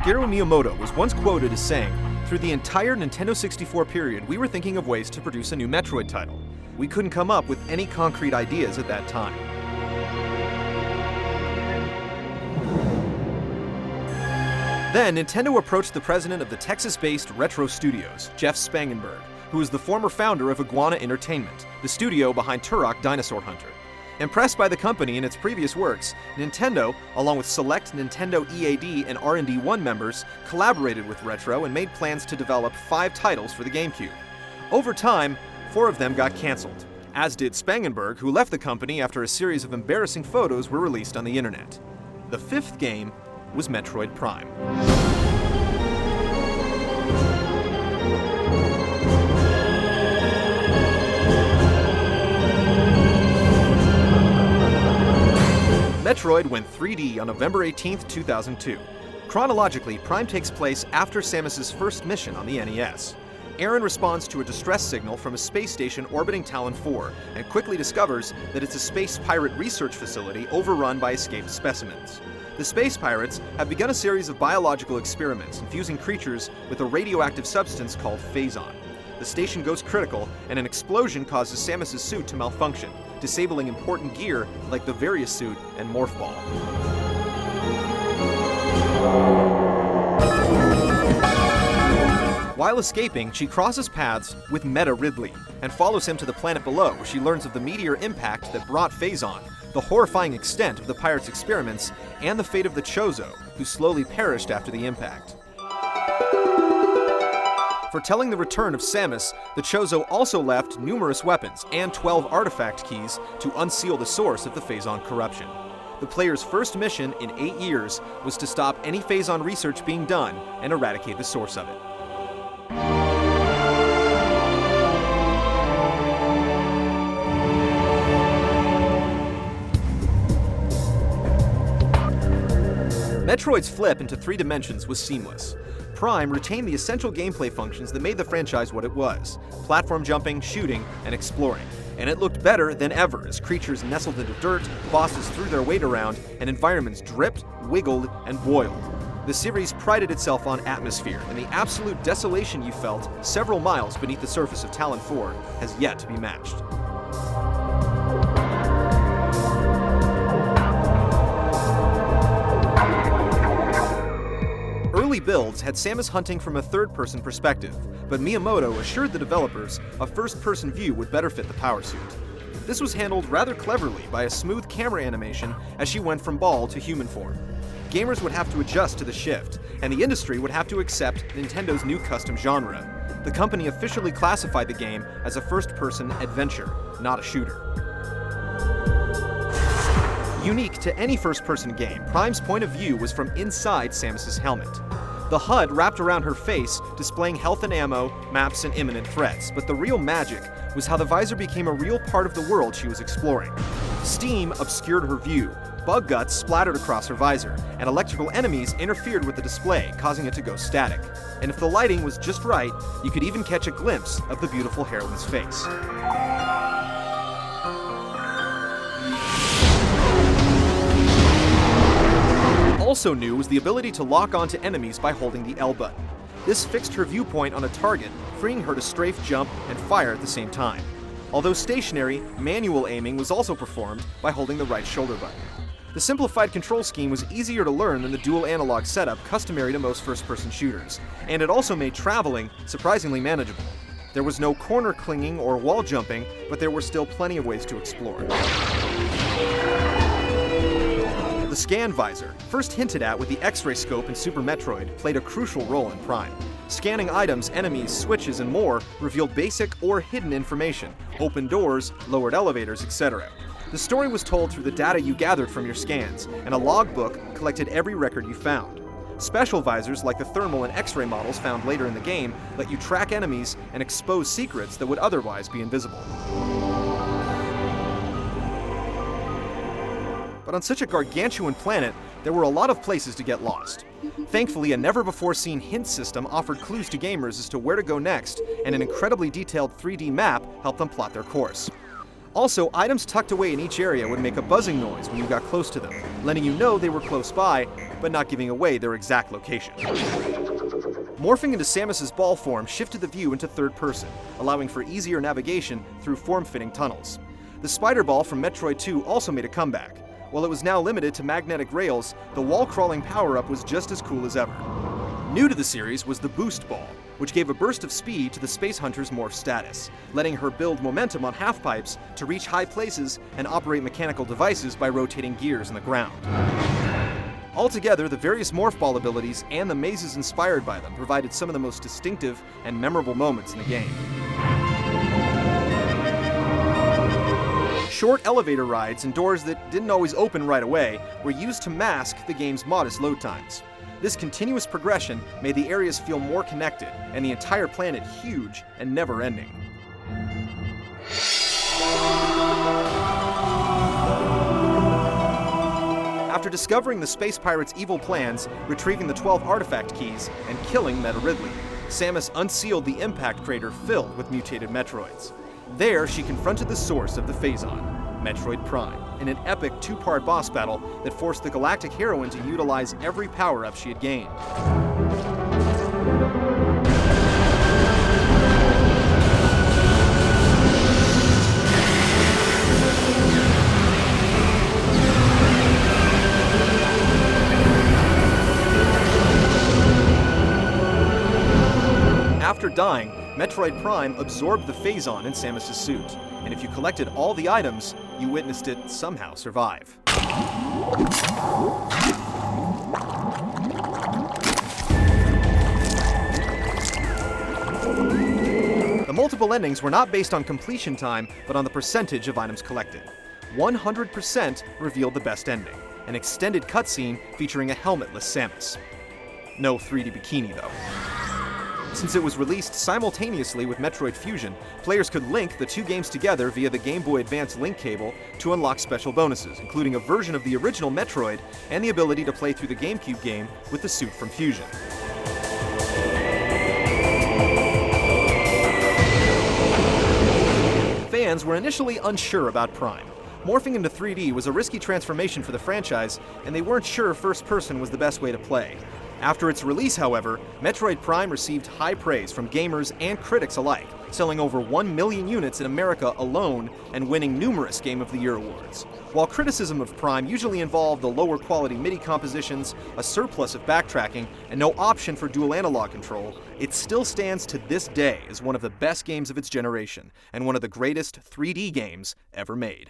Shigeru Miyamoto was once quoted as saying, "Through the entire Nintendo 64 period, we were thinking of ways to produce a new Metroid title. We couldn't come up with any concrete ideas at that time." Then, Nintendo approached the president of the Texas-based Retro Studios, Jeff Spangenberg, who was the former founder of Iguana Entertainment, the studio behind Turok Dinosaur Hunter. Impressed by the company and its previous works, Nintendo, along with select Nintendo EAD and R&D 1 members, collaborated with Retro and made plans to develop 5 titles for the GameCube. Over time, 4 of them got cancelled, as did Spangenberg, who left the company after a series of embarrassing photos were released on the internet. The 5th game was Metroid Prime. Metroid went 3D on November 18, 2002. Chronologically, Prime takes place after Samus's first mission on the NES. Aaron responds to a distress signal from a space station orbiting Talon 4 and quickly discovers that it's a space pirate research facility overrun by escaped specimens. The space pirates have begun a series of biological experiments infusing creatures with a radioactive substance called phazon. The station goes critical, and an explosion causes Samus's suit to malfunction, disabling important gear like the Various suit and Morph Ball. While escaping, she crosses paths with Meta Ridley and follows him to the planet below, where she learns of the meteor impact that brought phazon, the horrifying extent of the pirates' experiments, and the fate of the Chozo, who slowly perished after the impact. Foretelling the return of Samus, the Chozo also left numerous weapons and 12 artifact keys to unseal the source of the phazon corruption. The player's first mission in 8 years was to stop any phazon research being done and eradicate the source of it. Metroid's flip into 3 dimensions was seamless. Prime retained the essential gameplay functions that made the franchise what it was: platform jumping, shooting, and exploring. And it looked better than ever as creatures nestled into dirt, bosses threw their weight around, and environments dripped, wiggled, and boiled. The series prided itself on atmosphere, and the absolute desolation you felt several miles beneath the surface of Talon 4 has yet to be matched. Early builds had Samus hunting from a third-person perspective, but Miyamoto assured the developers a first-person view would better fit the power suit. This was handled rather cleverly by a smooth camera animation as she went from ball to human form. Gamers would have to adjust to the shift, and the industry would have to accept Nintendo's new custom genre. The company officially classified the game as a first-person adventure, not a shooter. Unique to any first-person game, Prime's point of view was from inside Samus's helmet. The HUD wrapped around her face, displaying health and ammo, maps, and imminent threats, but the real magic was how the visor became a real part of the world she was exploring. Steam obscured her view, bug guts splattered across her visor, and electrical enemies interfered with the display, causing it to go static. And if the lighting was just right, you could even catch a glimpse of the beautiful heroine's face. Also new was the ability to lock onto enemies by holding the L button. This fixed her viewpoint on a target, freeing her to strafe, jump, and fire at the same time. Although stationary, manual aiming was also performed by holding the right shoulder button. The simplified control scheme was easier to learn than the dual analog setup customary to most first-person shooters, and it also made traveling surprisingly manageable. There was no corner clinging or wall jumping, but there were still plenty of ways to explore. The scan visor, first hinted at with the X-ray scope in Super Metroid, played a crucial role in Prime. Scanning items, enemies, switches, and more revealed basic or hidden information, opened doors, lowered elevators, etc. The story was told through the data you gathered from your scans, and a logbook collected every record you found. Special visors like the thermal and X-ray models found later in the game let you track enemies and expose secrets that would otherwise be invisible. But on such a gargantuan planet, there were a lot of places to get lost. Thankfully, a never-before-seen hint system offered clues to gamers as to where to go next, and an incredibly detailed 3D map helped them plot their course. Also, items tucked away in each area would make a buzzing noise when you got close to them, letting you know they were close by, but not giving away their exact location. Morphing into Samus's ball form shifted the view into third person, allowing for easier navigation through form-fitting tunnels. The spider ball from Metroid 2 also made a comeback. While it was now limited to magnetic rails, the wall-crawling power-up was just as cool as ever. New to the series was the Boost Ball, which gave a burst of speed to the Space Hunter's morph status, letting her build momentum on half-pipes to reach high places and operate mechanical devices by rotating gears in the ground. Altogether, the various morph ball abilities and the mazes inspired by them provided some of the most distinctive and memorable moments in the game. Short elevator rides and doors that didn't always open right away were used to mask the game's modest load times. This continuous progression made the areas feel more connected, and the entire planet huge and never-ending. After discovering the space pirates' evil plans, retrieving the 12 artifact keys, and killing Meta Ridley, Samus unsealed the impact crater filled with mutated Metroids. There, she confronted the source of the Phazon, Metroid Prime, in an epic two-part boss battle that forced the galactic heroine to utilize every power-up she had gained. After dying, Metroid Prime absorbed the Phazon in Samus' suit, and if you collected all the items, you witnessed it somehow survive. The multiple endings were not based on completion time, but on the percentage of items collected. 100% revealed the best ending, an extended cutscene featuring a helmetless Samus. No 3D bikini, though. Since it was released simultaneously with Metroid Fusion, players could link the two games together via the Game Boy Advance link cable to unlock special bonuses, including a version of the original Metroid and the ability to play through the GameCube game with the suit from Fusion. Fans were initially unsure about Prime. Morphing into 3D was a risky transformation for the franchise, and they weren't sure first-person was the best way to play. After its release, however, Metroid Prime received high praise from gamers and critics alike, selling over 1 million units in America alone and winning numerous Game of the Year awards. While criticism of Prime usually involved the lower quality MIDI compositions, a surplus of backtracking, and no option for dual analog control, it still stands to this day as one of the best games of its generation, and one of the greatest 3D games ever made.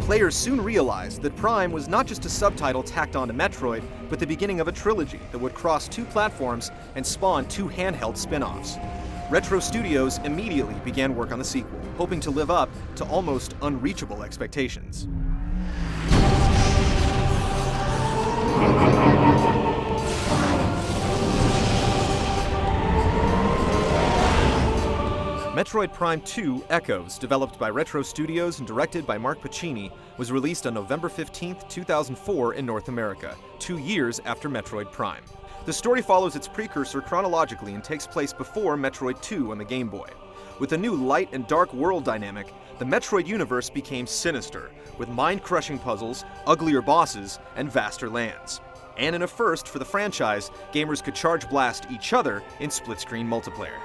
Players soon realized that Prime was not just a subtitle tacked onto Metroid, but the beginning of a trilogy that would cross two platforms and spawn two handheld spin-offs. Retro Studios immediately began work on the sequel, hoping to live up to almost unreachable expectations. Metroid Prime 2 Echoes, developed by Retro Studios and directed by Mark Pacini, was released on November 15, 2004 in North America, 2 years after Metroid Prime. The story follows its precursor chronologically and takes place before Metroid 2 on the Game Boy. With a new light and dark world dynamic, the Metroid universe became sinister, with mind-crushing puzzles, uglier bosses, and vaster lands. And in a first for the franchise, gamers could charge blast each other in split-screen multiplayer.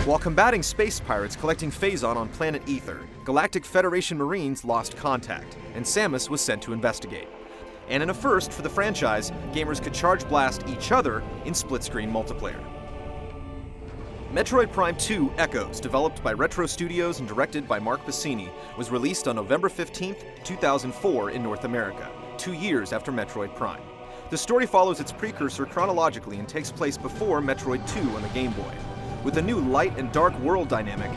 While combating space pirates collecting Phazon on planet Ether, Galactic Federation Marines lost contact, and Samus was sent to investigate. And in a first for the franchise, gamers could charge blast each other in split-screen multiplayer. Metroid Prime 2 Echoes, developed by Retro Studios and directed by Mark Pacini, was released on November 15, 2004 in North America, 2 years after Metroid Prime. The story follows its precursor chronologically and takes place before Metroid 2 on the Game Boy. With a new light and dark world dynamic,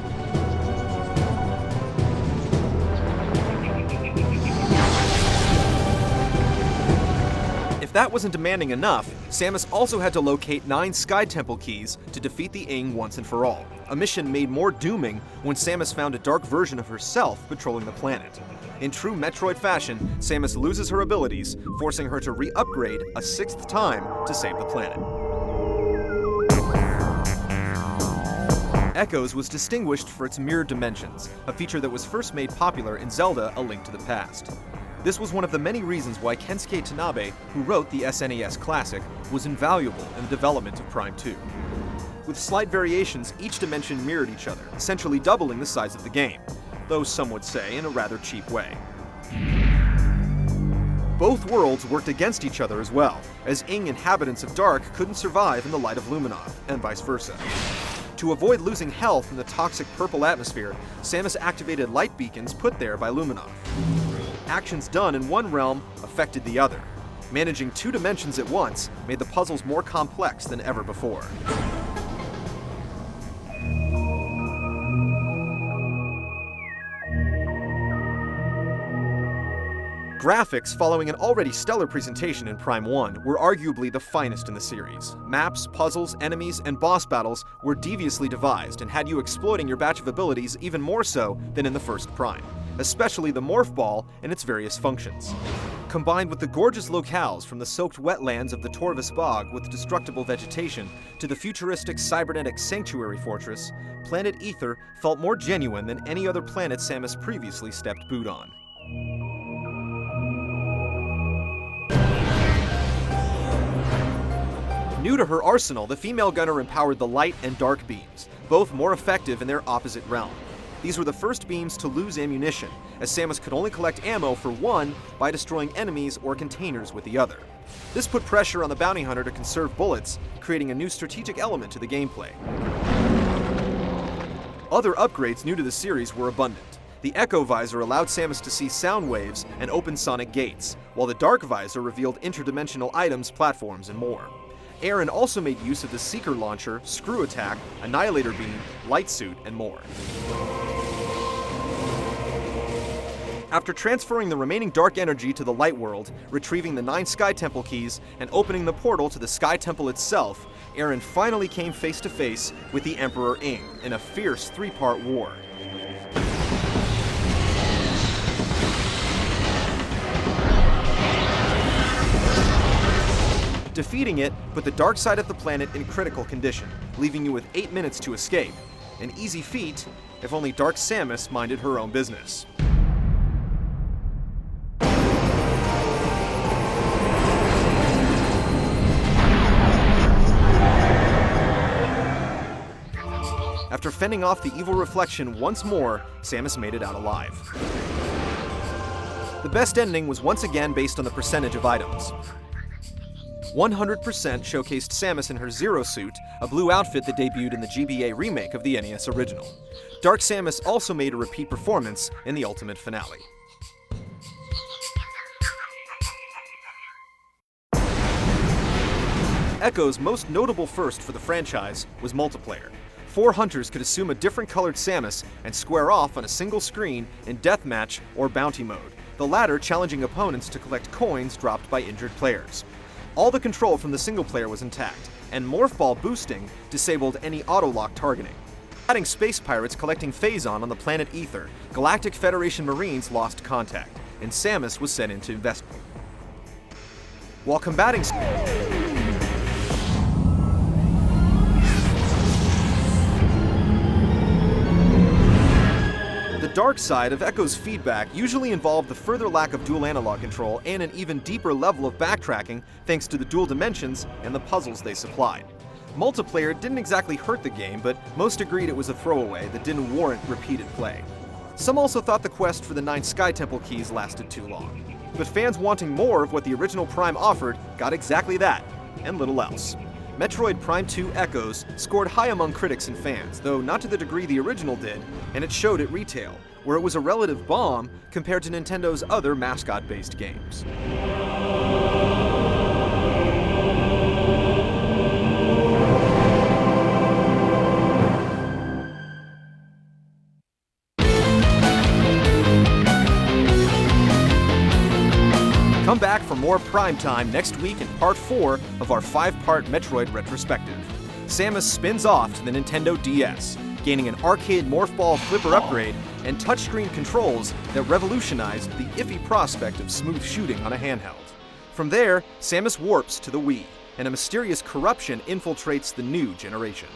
that wasn't demanding enough, Samus also had to locate 9 Sky Temple keys to defeat the Ing once and for all, a mission made more dooming when Samus found a dark version of herself patrolling the planet. In true Metroid fashion, Samus loses her abilities, forcing her to re-upgrade a 6th time to save the planet. Echoes was distinguished for its mirrored dimensions, a feature that was first made popular in Zelda: A Link to the Past. This was one of the many reasons why Kensuke Tanabe, who wrote the SNES classic, was invaluable in the development of Prime 2. With slight variations, each dimension mirrored each other, essentially doubling the size of the game, though some would say in a rather cheap way. Both worlds worked against each other as well, as Ing inhabitants of Dark couldn't survive in the light of Luminov, and vice versa. To avoid losing health in the toxic purple atmosphere, Samus activated light beacons put there by Luminov. Actions done in one realm affected the other. Managing 2 dimensions at once made the puzzles more complex than ever before. Graphics, following an already stellar presentation in Prime 1, were arguably the finest in the series. Maps, puzzles, enemies, and boss battles were deviously devised and had you exploiting your batch of abilities even more so than in the first Prime, especially the Morph Ball and its various functions. Combined with the gorgeous locales from the soaked wetlands of the Torvus Bog with destructible vegetation to the futuristic cybernetic sanctuary fortress, Planet Ether felt more genuine than any other planet Samus previously stepped boot on. New to her arsenal, the female gunner empowered the light and dark beams, both more effective in their opposite realm. These were the first beams to lose ammunition, as Samus could only collect ammo for one by destroying enemies or containers with the other. This put pressure on the bounty hunter to conserve bullets, creating a new strategic element to the gameplay. Other upgrades new to the series were abundant. The Echo Visor allowed Samus to see sound waves and open sonic gates, while the Dark Visor revealed interdimensional items, platforms, and more. Aaron also made use of the Seeker Launcher, Screw Attack, Annihilator Beam, Light Suit, and more. After transferring the remaining dark energy to the Light World, retrieving the 9 Sky Temple keys, and opening the portal to the Sky Temple itself, Aaron finally came face to face with the Emperor Ing in a fierce 3-part war. Defeating it put the dark side of the planet in critical condition, leaving you with 8 minutes to escape. An easy feat, if only Dark Samus minded her own business. After fending off the evil reflection once more, Samus made it out alive. The best ending was once again based on the percentage of items. 100% showcased Samus in her Zero suit, a blue outfit that debuted in the GBA remake of the NES original. Dark Samus also made a repeat performance in the ultimate finale. Echo's most notable first for the franchise was multiplayer. 4 hunters could assume a different colored Samus and square off on a single screen in deathmatch or bounty mode, the latter challenging opponents to collect coins dropped by injured players. All the control from the single player was intact, and Morph Ball boosting disabled any auto-lock targeting. Adding space pirates collecting Phazon on the planet Ether, Galactic Federation Marines lost contact, and Samus was sent into investment. While combating the dark side of Echo's feedback usually involved the further lack of dual analog control and an even deeper level of backtracking thanks to the dual dimensions and the puzzles they supplied. Multiplayer didn't exactly hurt the game, but most agreed it was a throwaway that didn't warrant repeated play. Some also thought the quest for the 9 Sky Temple keys lasted too long. But fans wanting more of what the original Prime offered got exactly that, and little else. Metroid Prime 2 Echoes scored high among critics and fans, though not to the degree the original did, and it showed at retail, where it was a relative bomb compared to Nintendo's other mascot-based games. Come back for more Primetime next week in Part 4 of our 5-part Metroid retrospective. Samus spins off to the Nintendo DS, gaining an arcade morph ball flipper upgrade and touchscreen controls that revolutionized the iffy prospect of smooth shooting on a handheld. From there, Samus warps to the Wii, and a mysterious corruption infiltrates the new generation.